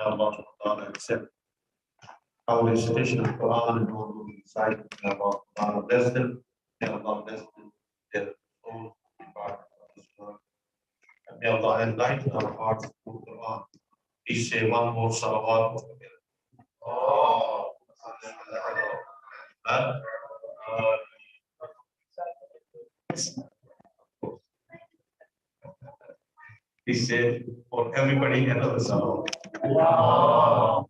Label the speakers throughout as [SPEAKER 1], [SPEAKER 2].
[SPEAKER 1] Allah accept our recitation of Quran and all those inside about Allah bless them, may Allah bless them, their souls, part of this world. And may Allah enlighten our hearts through Quran. Please say one more salawat. Oh, Please say for everybody another salawat. Wow.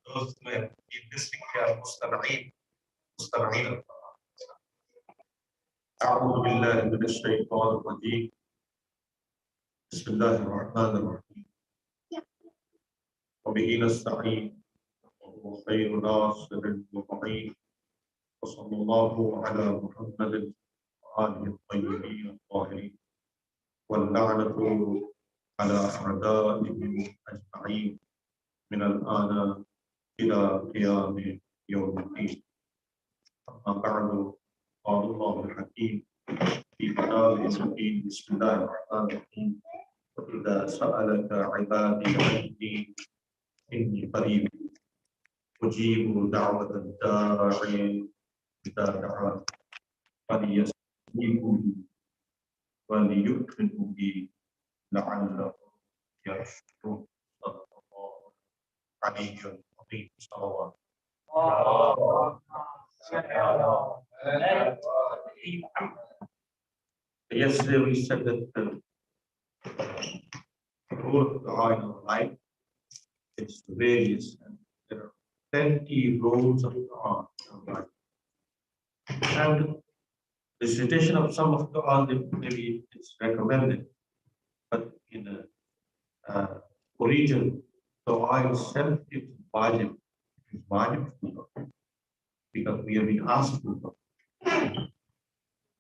[SPEAKER 1] Those who have in this picture, مستمعين. أعوذ بالله من الشيطان الرجيم. بسم الله الرحمن الرحيم. وبه نستعين وهو خير ناصر ومعين. وصلى الله على محمد وآله الطيبين الطاهرين. واللعنة على أعدائهم أجمعين من الآن إلى قيام يوم الدين. أما بعد قال الله الحكيم في كتابه الحكيم بسم الله الرحمن الرحيم. وإذا سألك عبادي عني إني قريب أجيب دعوة الداعي إذا دعان فليستجيبوا لي وليؤمنوا بي لعلهم يرشدون. صدق الله العلي العظيم. صلوات. Yesterday we said that the role of dua in our life is various, and there are plenty roles of dua in our life. And the recitation of some of dua maybe it's recommended, but in the origin, dua itself is wajib. It is wajib because we have been asked to.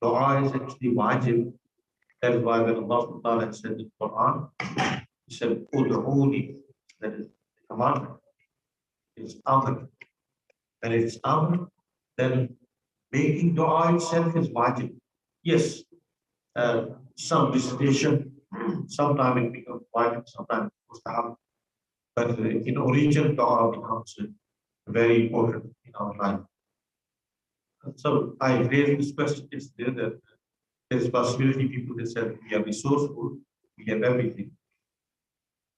[SPEAKER 1] Dua is actually wajib. That is why when Allah Ta'ala said in the Quran, He said, Ud'uni, that is the commandment. It's amr. When it's amr, then making dua itself is wajib. Yes, some recitation, sometimes it becomes wajib, sometimes it's mustahab. But in origin, dua becomes very important in our life. So I raised this question yesterday that there is possibility people they said we are resourceful, we have everything,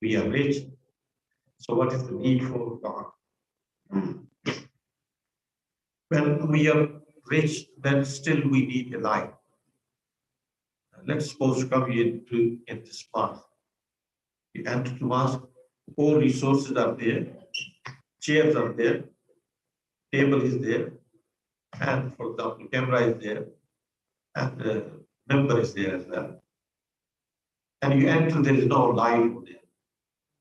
[SPEAKER 1] we are rich. So what is the need for dua? When we are rich, then still we need a life. Let's suppose come in this path. You enter to mosque, all resources are there, chairs are there, table is there, and for example, camera is there, and the member is there as well. And you enter, there is no light there.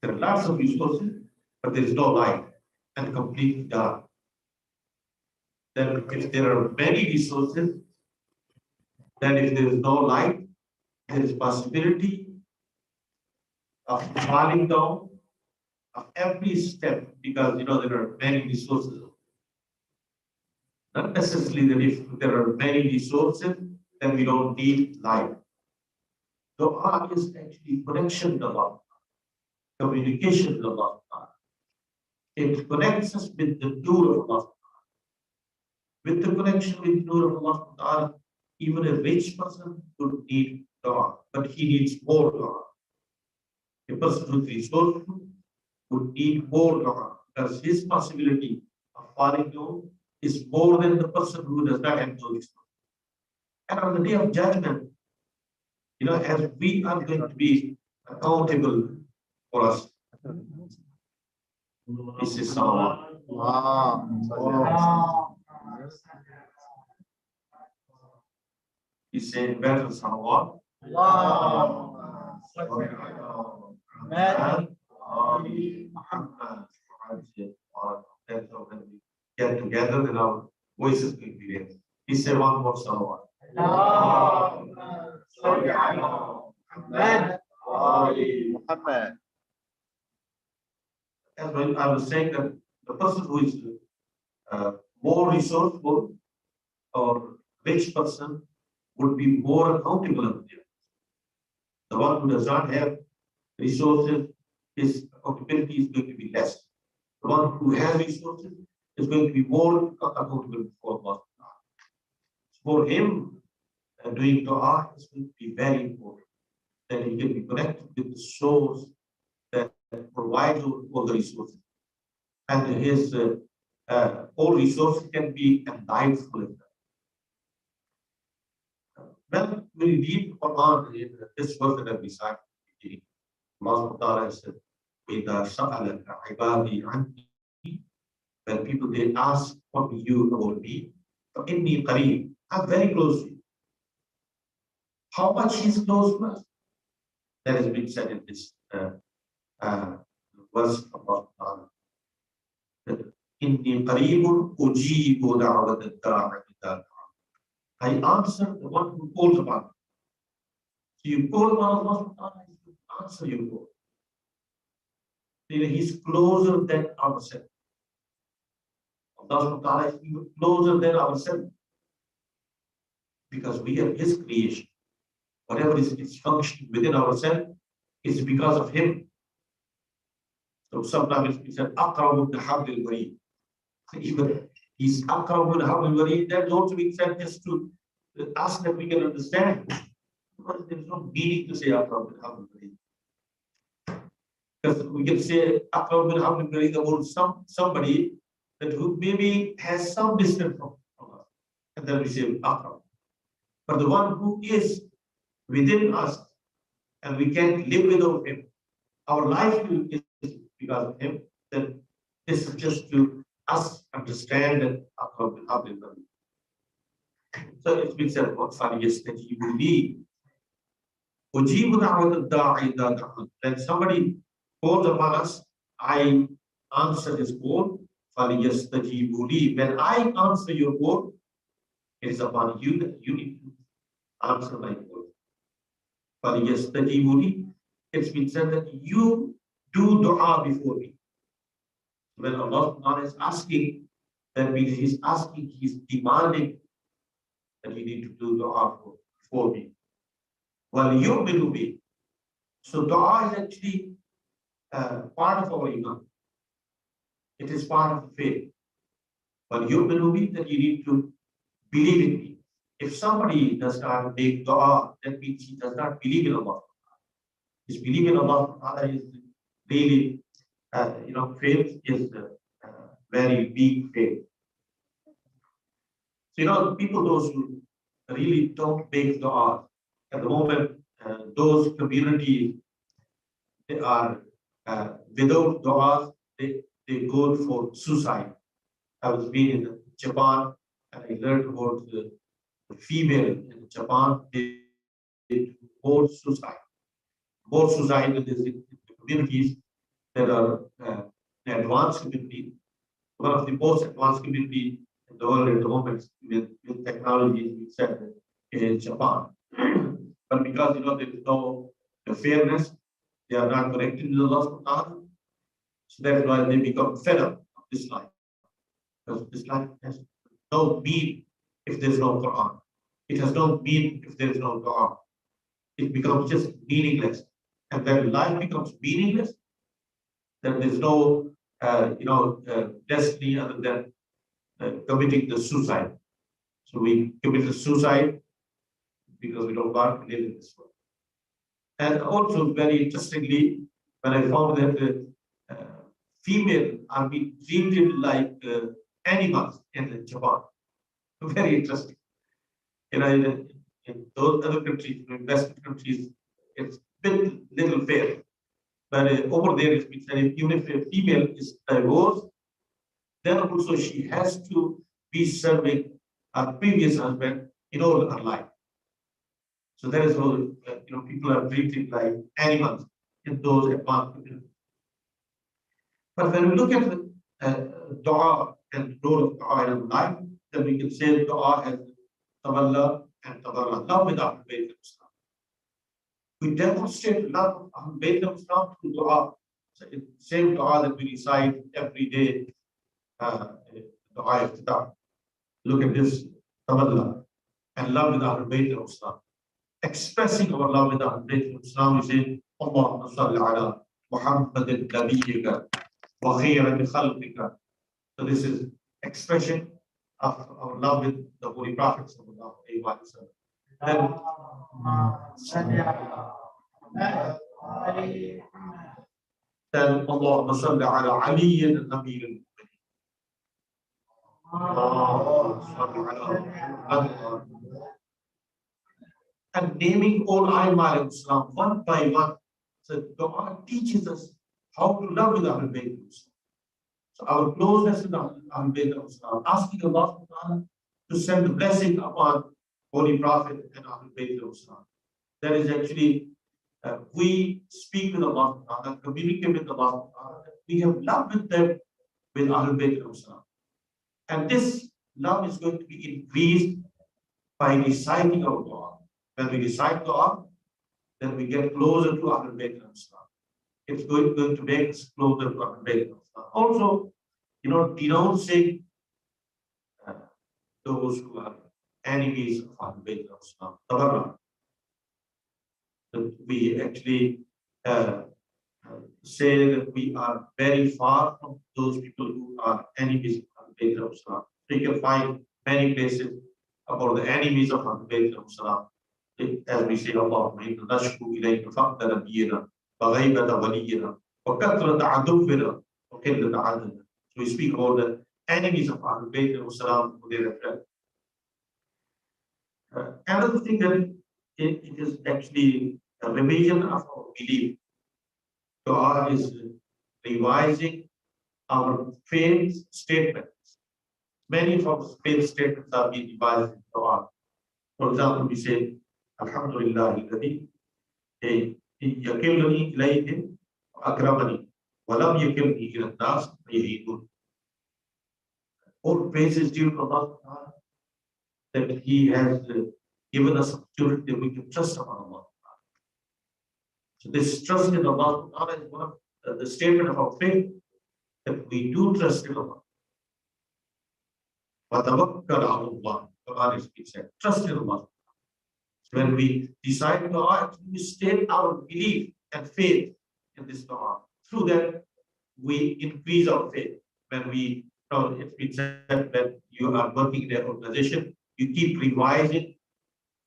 [SPEAKER 1] There are lots of resources, but there is no light and completely dark. Then if there are many resources, then if there is no light, there is possibility of falling down of every step because there are many resources. Not necessarily that if there are many resources, then we don't need light. Dua is actually connection with Allah, communication with Allah. It connects us with the Nur of Allah. With the connection with the Nur of Allah, even a rich person would need dua, but he needs more dua. A person with resourceful would need more dua because his possibility of falling down is more than the person who does not have no resources. And on the day of judgment, as we are going to be accountable for us. This is salawat. He said, better salawat. That's how when we get together, then our voices will be raised. He said one more salawat.
[SPEAKER 2] Muhammad. Muhammad.
[SPEAKER 1] As well, I was saying that the person who is more resourceful or rich person would be more accountable of them. The one who does not have resources, his accountability is going to be less. The one who has resources is going to be more accountable for Allah. For him, doing dua is going to be very important. That he can be connected with the source that provides all the resources. And his all resources can be alive for him. When we read Quran, this verse that I recited, Allah Ta'ala said, إِذَا سَأَلَكَ عِبَادِي عَنِّي, when people they ask what you about me, فَإِنِّي قَرِيبٌ, I'm very close to you. How much he's close to us? That has been said in this verse of Allah Ta'ala. إِنِّي قَرِيبٌ أُجِيبُ دَعْوَةَ الدَّاعِ إِذَا دَعَانِ. I answer the one who calls upon me. So you call upon Allah, He will answer your call. He's closer than ourselves. Allah is even closer than ourselves. Because we are His creation. Whatever is functioning within ourselves is because of Him. So sometimes we said, أَقْرَبُ بِالْحَبْلِ الْوَرِيدِ. Even He's أَقْرَبُ بِالْحَبْلِ الْوَرِيدِ. That is also being said just to ask that we can understand. Because there is no meaning to say أَقْرَبُ بِالْحَبْلِ الْوَرِيدِ. Because we can say أَقْرَبُ بِالْحَبْلِ الْوَرِيدِ about somebody that who maybe has some distance from us. And then we say أَقْرَبُ. But the one who is within us and we can't live without Him, our life is because of Him, then this is just to us understand that so it's been said about 5 years that He will be when somebody calls upon us, I answer his call. When I answer your call, it is upon you that you need to answer my call. It's been said that you do dua before me. When Allah is asking, that means He's asking, He's demanding that you need to do dua for me. So dua is actually part of our iman. It is part of the faith. That you need to believe in me. If somebody does not make dua, that means he does not believe in Allah. His belief in Allah is really, faith is a very weak faith. So, people, those who really don't make dua, at the moment, those communities, they are without dua, they go for suicide. I was being in Japan and I learned about the female in Japan, they do more suicide. More suicide in the communities that are the advanced community. One of the most advanced community in the world at the moment with technology, we said is Japan. But because there is no fairness, they are not connected to Allah. So that's why they become fed up of this life. Because this life has no meaning if there is no Quran. It has no meaning if there is no Quran. It becomes just meaningless. And when life becomes meaningless, then there's no destiny other than committing the suicide. So we commit the suicide because we don't want to live in this world. And also, very interestingly, when I found that female are being treated like animals in Japan, very interesting. In those other countries, in Western countries, it's bit little fair. But over there, it's been said even if a female is divorced, then also she has to be serving her previous husband in all her life. So that is how people are treated like animals in those advanced communities. But when we look at the dua and the role of dua in life, then we can say dua has tawalla and tabarra, love with Ahlulbayt. We demonstrate love of Ahlulbayt of Islam through dua. So it's the same dua that we recite every day, dua iftidah. Look at this, tamallah, and love with Ahlulbayt of Islam. Expressing our love with Ahlulbayt of Islam, we say, Allahumma salli ala Muhammadin nabiyyika wa khayran khalqika. So this is expression of our love with the Holy Prophet sallallahu alaihi wasallam. Then Allahumma salli ala Ali al-Amir al-Mu'minin. And naming all Aimar of Islam one by one. So the Quran teaches us how to love with Ahlulbayt of Islam. So our closeness with Ahlulbayt of Islam, asking Allah to send the blessing upon Holy Prophet and Ahlulbayt of Islam. That is actually, we speak with Allah, communicate with Allah. We have love with them, with Ahlulbayt of Islam. And this love is going to be increased by reciting our dua. When we recite dua, then we get closer to Ahlulbayt of Islam. It's going to make us closer to Ahlulbayt of Islam. Also, denouncing those who are enemies of Ahlulbayt of Islam. Tabarra. We actually say that we are very far from those people who are enemies of Ahlulbayt of Islam. So you can find many places about the enemies of Ahlulbayt of Islam. As we say, Allahumma inna nashku ilayka faqda nabiyyina wa ghaybata waliyyina wa kathrata aduwwina wa qillata adadina. So we speak about the enemies of Ahlulbayt of Islam who they refer. Another thing that it is actually a revision of our belief. Dua is revising our faith statements. Many of our faith statements are being revised in Dua. For example, we say, Alhamdulillah, yakilni ilayhim akramani, walam yakilni ila nas yahidun. All praises due to Allah that He has given us opportunity that we can trust upon Allah. So this trust in Allah is one of the statement of our faith that we do trust in Allah. Quran is said, trust in Allah. So when we decide dua, we state our belief and faith in this dua. Through that, we increase our faith. When it's been said that you are working in an organization, you keep revising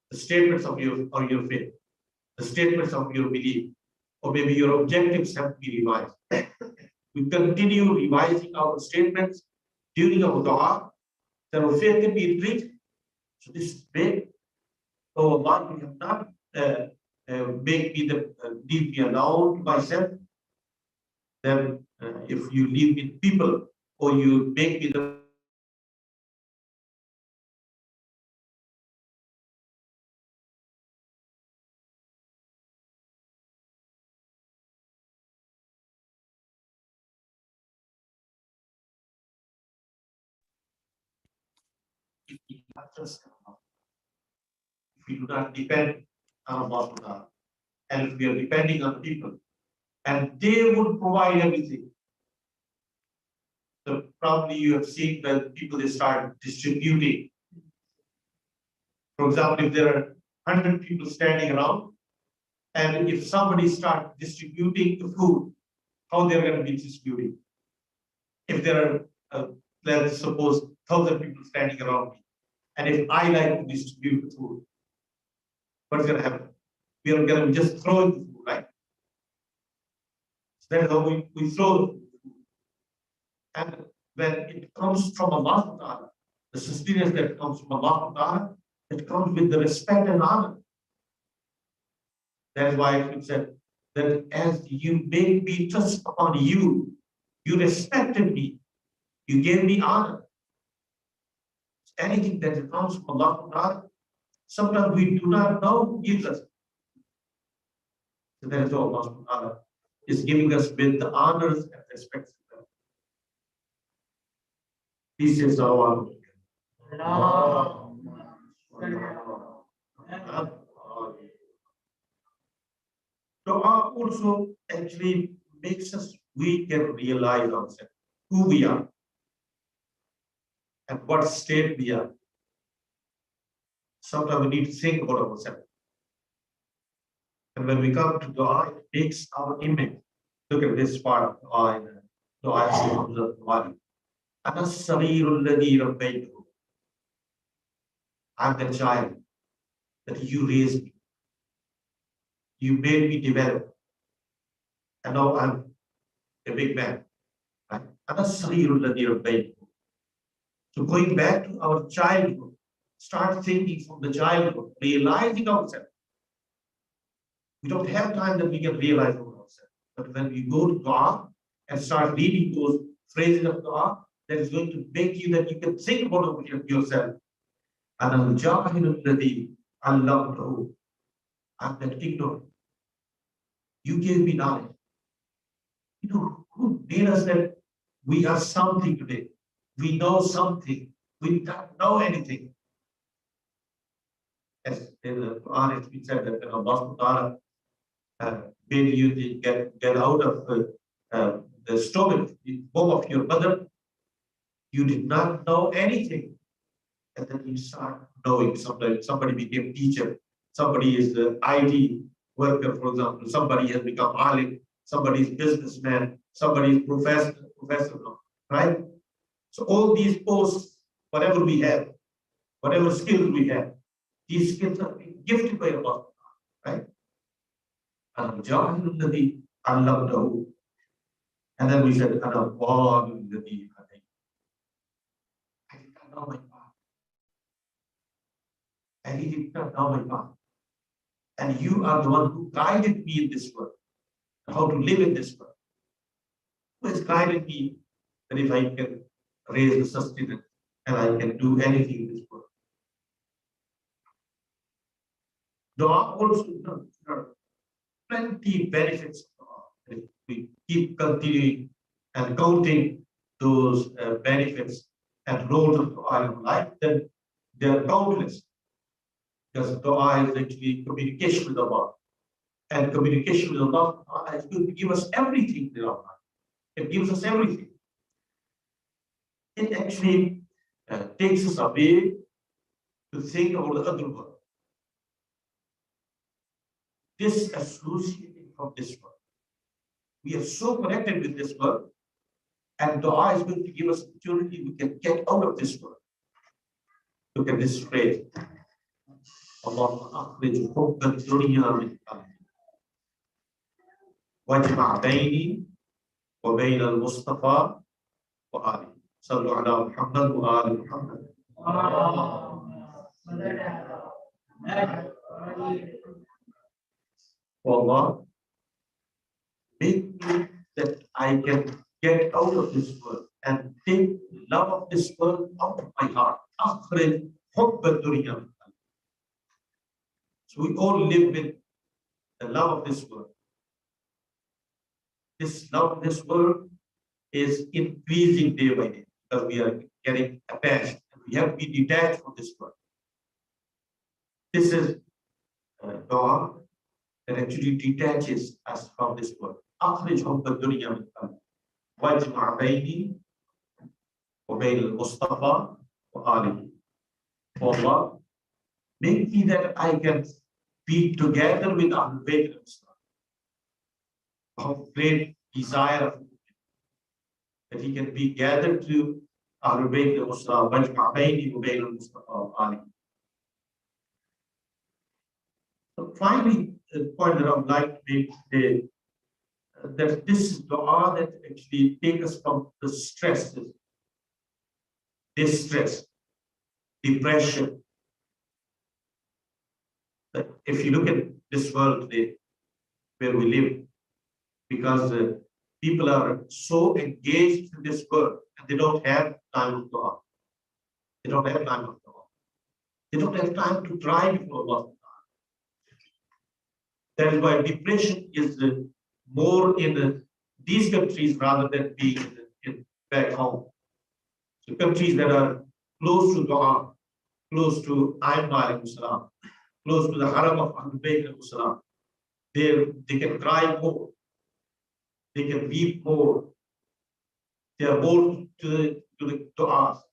[SPEAKER 1] the statements of your faith, the statements of your belief, or maybe your objectives have to be revised. We continue revising our statements during our dua, that our faith can be increased. So this is big. Oh Allah, you have not make me leave me alone to myself. Then if you leave me people, or you make me the if we do not depend on Allah, and if we are depending on people, and they would provide everything. So probably you have seen that people they start distributing. For example, if there are 100 people standing around, and if somebody starts distributing the food, how they're going to be distributing? If there are, let's suppose, 1,000 people standing around me, and if I like to distribute the food, what's going to happen? We are going to just throw the food, right? So that's how we throw the food. And when it comes from Allah, the sustenance that comes from Allah, it comes with the respect and honor. That is why it said that as you made me trust upon you, you respected me, you gave me honor. Anything that comes from Allah, sometimes we do not know who gives us. So that is all Allah is giving us with the honors and respects. This is our also actually makes us, we can realize ourselves, who we are and what state we are. Sometimes we need to think about ourselves. And when we come to dua, it makes our image. Look at this part of dua. Dua of the Quran. Ana as-saghirul ladhi rabbaytuhu. I'm the child that you raised me. You made me develop. And now I'm a big man. Right? Ana as-saghirul ladhi rabbaytuhu. So going back to our childhood, start thinking from the childhood, realizing ourselves. We don't have time that we can realize ourselves. But when we go to dua and start reading those phrases of dua, that is going to make you that you can think about yourself. And Al-Jahil alladhi allamtahu. I'm that ignorant. You gave me knowledge. You know, who made us that we are something today? We know something. We don't know anything. As in the Quran, it's been said that Allah Ta'ala made you to get out of the stomach, the womb of your mother. You did not know anything. And then you start knowing. Sometimes somebody became teacher, somebody is the IT worker, for example, somebody has become alim, somebody is businessman, somebody is professor, right? So all these posts, whatever we have, whatever skills we have, these skills are being gifted by Allah, right? And then we said, I did not know my path. And he did not know my path. And you are the one who guided me in this world, how to live in this world. Who has guided me that if I can raise the sustenance and I can do anything in this world. Dua also, there are plenty benefits of dua. If we keep continuing and counting those benefits and roles of dua in life, then they are countless. Because dua is actually communication with Allah. And communication with Allah is going to give us everything in our life. It gives us everything. It actually takes us away to think about the other world. Disassociating from this world. We are so connected with this world, and dua is going to give us opportunity we can get out of this world. Look at this phrase. Allah akhrij hubba dunya min qalbi. Wajma' bayni wa bayna al-Mustafa wa ali. Sallu ala Muhammad wa ali Muhammad. Allah, make me that I can get out of this world and take love of this world out of my heart. Akhrij hubba dunya min qalbi. So we all live with the love of this world. This love of this world is increasing day by day because we are getting attached. And we have to be detached from this world. This is dua that actually detaches us from this world. أخرج حب الدنيا من قلبي واجمع بيني وبين المصطفى وآله. Allah, make me that I can be together with Ahlulbayt of great desire of that he can be gathered to Ahlulbayt wajma' bayni wa bayna al-Mustafa wa alihi. So finally, the point that I would like to make today, that this is dua that actually takes us from the stresses, distress, depression. That if you look at this world today, where we live, because people are so engaged in this world and they don't have time of dua. They don't have time of dua. They don't have time to try before Allah. That is why depression is more in these countries rather than being in back home. So countries that are close to dua, close to Ayyam alayhi salam, close to the Haram of Ahlulbayt salam, They can cry more. They can weep more. They are more to us.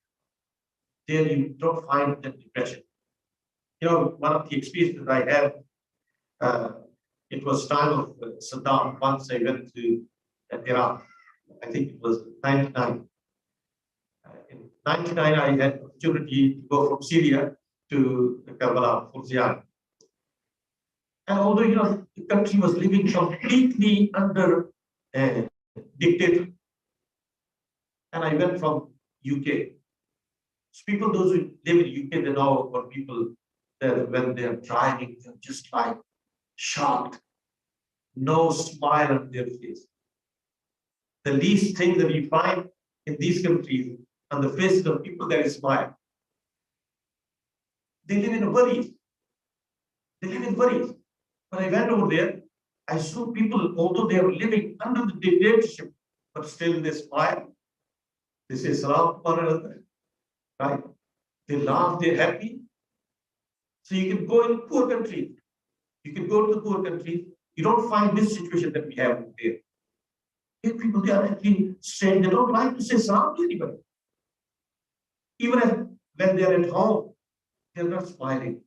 [SPEAKER 1] There you don't find that depression. One of the experiences I have, uh, it was time of Saddam. Once I went to Iraq. I think it was 99. In 99, I had the opportunity to go from Syria to Karbala for Ziyarah. And although, the country was living completely under dictator, and I went from UK. So people, those who live in UK, they know about people that when they're driving, they're just like shocked, no smile on their face. The least thing that you find in these countries on the faces of people that is smile. They live in worries. They live in worries. When I went over there, I saw people, although they are living under the dictatorship, but still they smile. They say salam to one another, right? They laugh, they're happy. So you can go in poor countries. You can go to the poor countries. You don't find this situation that we have there. Here people, they are actually strange. They don't like to say salam to anybody. Even when they are at home, they're not smiling.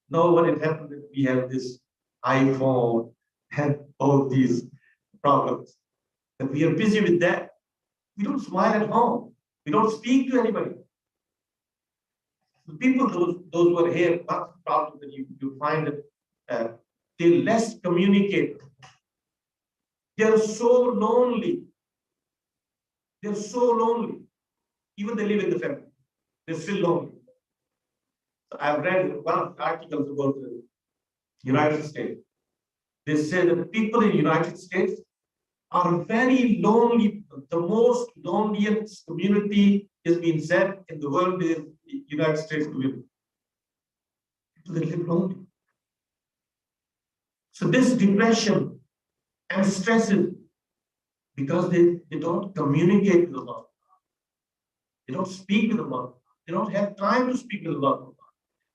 [SPEAKER 1] No, what it happened is we have this iPhone and all these problems. And we are busy with that. We don't smile at home. We don't speak to anybody. The people, those who are here, what's the problem that you find that they less communicate. They are so lonely. They're so lonely. Even they live in the family. They're still lonely. So I've read one of the articles about the United States. They say that people in the United States are very lonely. The most loneliest community is being said in the world is the United States community. They live lonely. So this depression and stresses because they don't communicate with Allah. They don't speak with Allah. They don't have time to speak with Allah.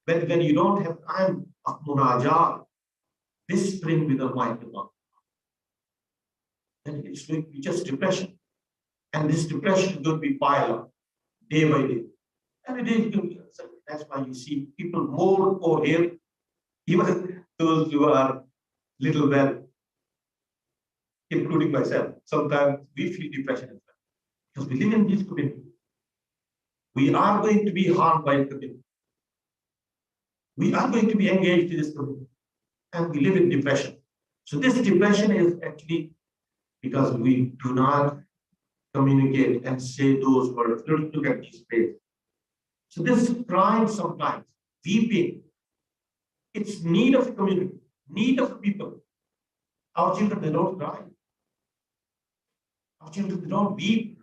[SPEAKER 1] When you don't have time of munajat, whispering with the mind of Allah, then it's going to be just depression. And this depression is going to be piled up day by day. Every day is going to be. That's why you see people more here, even those who are little well, including myself. Sometimes we feel depression as well. Because we live in this community. We are going to be harmed by the community. We are going to be engaged in this community. And we live in depression. So this depression is actually because we do not communicate and say those words. Look at this page. So this crying sometimes, weeping, it's need of the community, need of the people. Our children, they don't cry. Our children, they don't weep.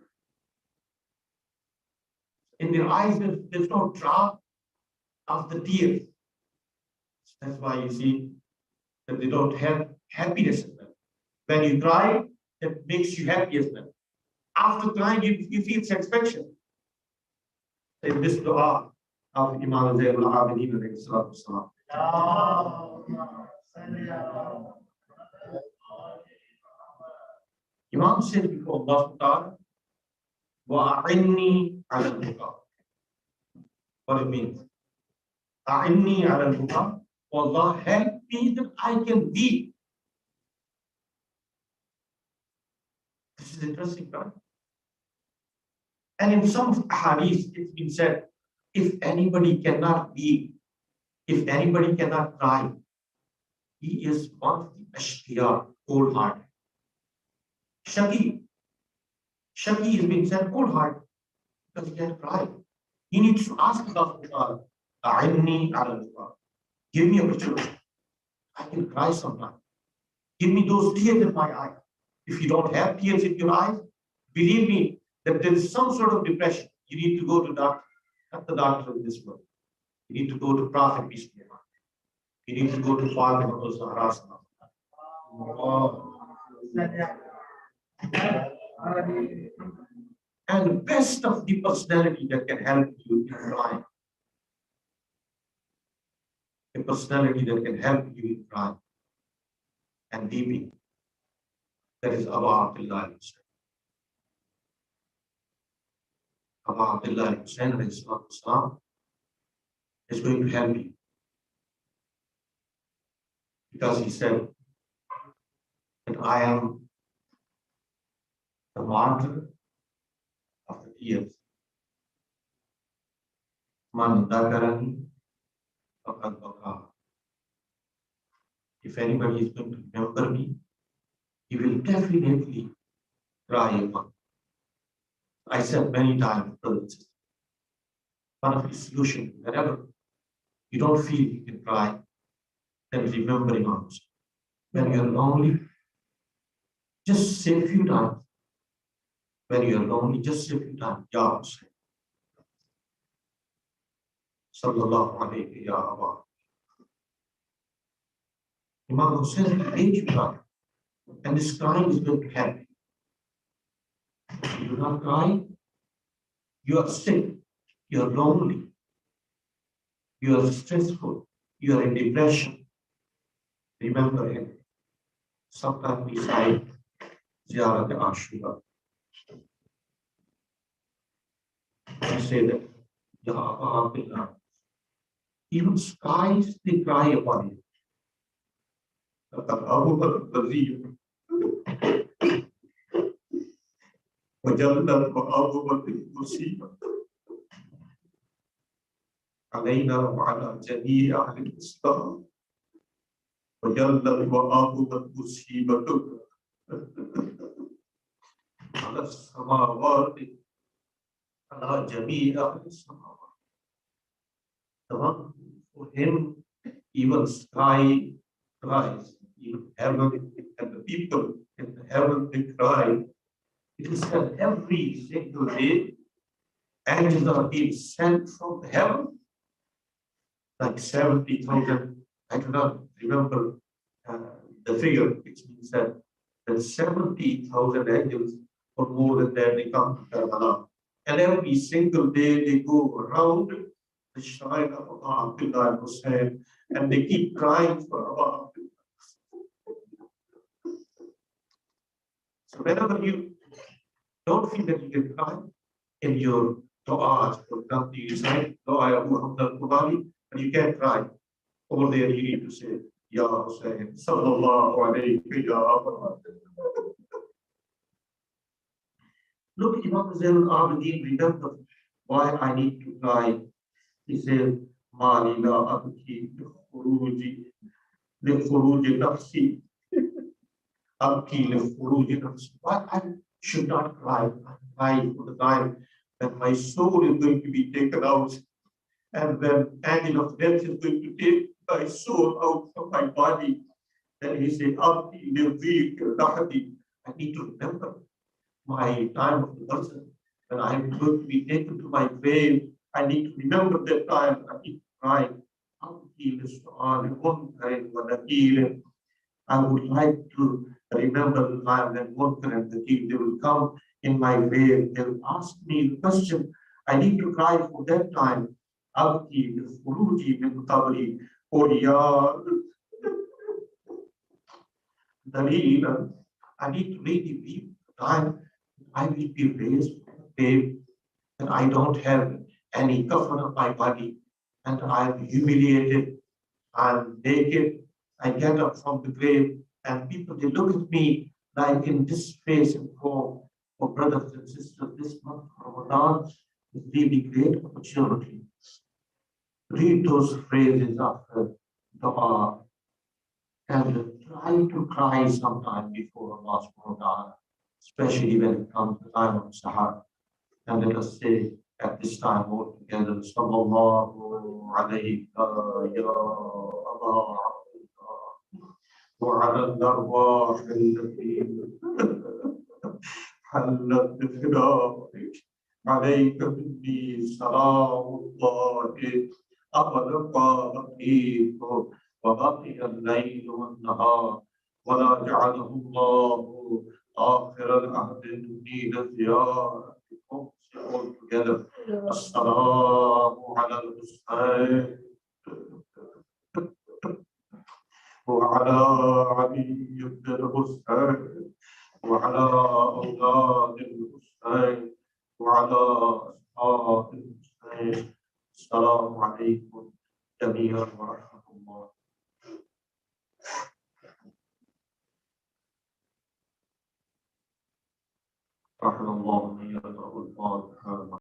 [SPEAKER 1] In their eyes, there's no drop of the tears. That's why you see that they don't have happiness as well. When you cry, that makes you happy as well. After crying, you feel satisfaction. In this dua of Imam Al-Zahra Foundation, Imam said before Allah Ta'ala, وَأَعِنِّي عَلَى الْبُكَاءِ. What it means? أَعِنِّي عَلَى الْبُكَاءِ. Allah, help me that I can weep. This is interesting, right? And in some hadith, it's been said, if anybody cannot weep, if anybody cannot cry, he is one of the ashqiya, cold-hearted. Shaqi has been said cold-hearted because he can't cry. He needs to ask Allah, A'inni ala al-Qur'an. Give me opportunity. I can cry sometimes. Give me those tears in my eyes. If you don't have tears in your eyes, believe me that there is some sort of depression. You need to go to doctor, not the doctor of this world. You need to go to Prophet peace be upon him. You need to go to Father of Al-Zahra. And the best of the personality that can help you in crying. A personality that can help you in crying and Bibi. That is Abu Abdullah Hussain. Abu Abdullah Hussain is going to help me. Because he said that I am the martyr of the tears. Man dakarani faqad baqa. If anybody is going to remember me, he will definitely cry upon. I said many times, brothers, one of the solutions, whenever you don't feel you can cry, then remember Imam Hussain. When you're lonely, just say a few times. When you're lonely, just say a few times, Ya Hussain. Sallallahu alayhi ya Abba. Imam Hussain made you cry. And this crying is going to help you. If you do not cry, you are sick, you are lonely, you are stressful, you are in depression. Remember him. Sometimes we say, Ziyarat Ashura. I say that, Ya Abba Abdullah. Even skies, they cry upon you. Abu Bakr وجلت وأظمت المصيبة علينا وعلى جميع أهل الإسلام وجلت وأظمت مصيبة على السماوات على جميع أهل السماوات. The one for him, even sky cries, even heaven and the people in the heaven they cry. It is that every single day, angels are being sent from the heaven, like 70,000. I do not remember the figure, which means that 70,000 angels or more than that, they come to Karbala. And every single day they go around the shrine of Abdullah Hussain and they keep crying for Abdullah. So whenever you don't feel that you can cry in your du'as, for example, you say Dua Abu Hamd al-Qubali, and you can't cry. Over there, you need to say, Ya Hussain, Sallallahu alayhi ya Abba. Look, Imam Zain al-Abidin, remember why I need to cry. He says, Mali la abki li khuruji nafsi. Abki li khuruji nafsi. Why I should not cry? I cry for the time when my soul is going to be taken out and when angel of death is going to take my soul out from my body. Then he says, Abki li dhik lahadi. I need to remember my time of the person. When I am going to be taken to my grave, I need to remember that time. I need to cry. I would like to remember the time when Munkar and Nakir, they will come in my grave. They will ask me the question. I need to cry for that time. Abki Furuji min Qabri. Oh, yeah. I need to really be the time I will be raised from the grave, and I don't have any kafan on my body, and I am humiliated, I am naked, I get up from the grave, and people, they look at me like in this face and form. For brothers and sisters, this month of Ramadan is really great opportunity. Read those phrases after dua and try to cry sometime before Allah subhanahu wa ta'ala, especially when it comes to the time of Shahr. And let us say at this time all together, Sallallahu alayhi ya Allah wa ala al-arwah allati hallat bi-fidaik alayka minni salamullahi abqa baqiq وبقي الليل والنهار ولا جعله الله آخر العهد من زيارتكم all together. السلام على الحسين وعلى وعلى علي بن الحسين وعلى أولاد الحسين وعلى أصحاب الحسين. السلام عليكم جميعا ورحمة الله. رحم الله نيته الفاتحة.